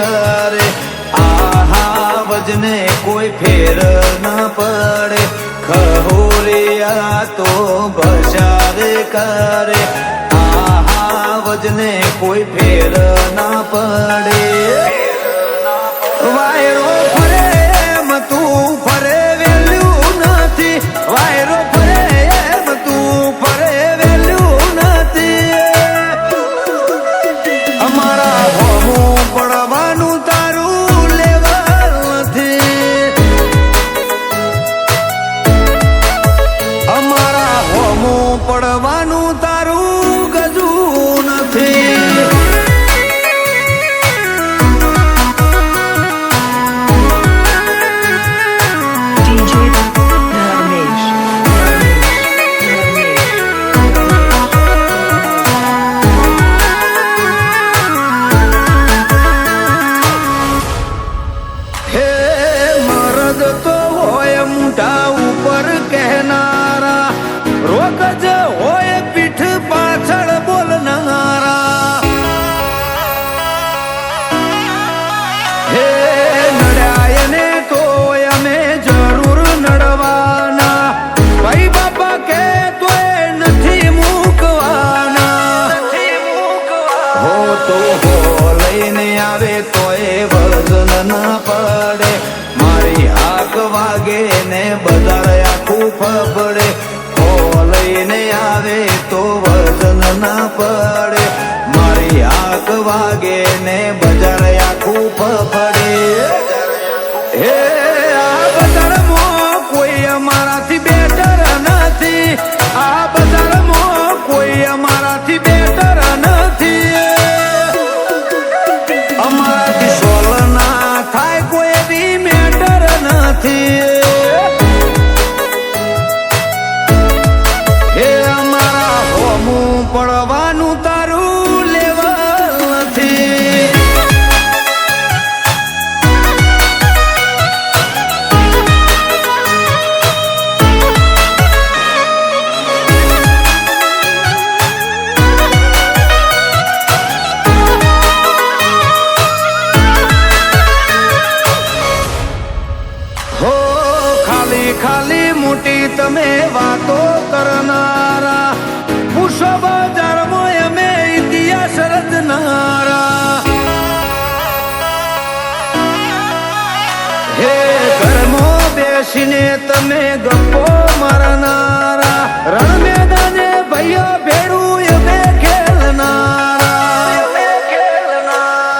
કરે આહા વજને કોઈ ફેર ન પડે ખહોરિયા તો બજારે કરે આહા વજને કોઈ ફેર ના પડે વાયરો ફરે એમ તું ફરે વેલ્યું નથી વાયરો ફરે એમ તું ફરે વેલ્યું નથી અમારા હોમું પડવાનું તારું લેવલ નથી અમારા હોમું પડવાનું તારું ગજું નથી તો હોય મોઢા ઉપર કહેનારા રોકજ હોય પીઠ પાછળ બોલનારા હે નડ્યા ને તો અમે જરૂર નડવાના ભાઈ બાપા કે તોય નથી મૂકવાના હો તો હો લઈને આવે તોય વજન ના પડે મારી આંખ વાગે ને બજાર આખું ફબડે હો લઈને આવે તો વજન ના પડે મારી આંખ વાગે ને બજાર આખું ફબડે હે આ બજારમાં કોઈ અમારાથી બેટર નથી આ બજારમાં કોઈ અમારાથી બેટર નથી અમારાથી સોલ ના થાય કોઈ બી મેટર નથી હે અમારા હોમું પડવાનું તારું લેવલ નથી ખાલી મોટી તમે વાતો કરનારા પૂછો બજારમાં અમે ઇતિહાસ રચનારા હે ઘરમાં બેસીને તમે ગપ્પો મારનારા રણ મેદાને ભાઈઓ ભેડું અમે ખેલનારા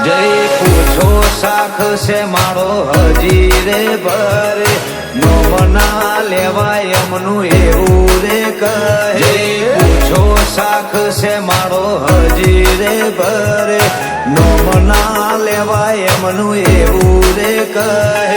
જઈ પૂછો શાખ છે મારો હજી રે ભરે નોમના લેવાય એમનું એવું રે કહે પૂછો શાખ છે મારો હજી રે ભરે નોમના લેવાય એમનું એવું રે કહે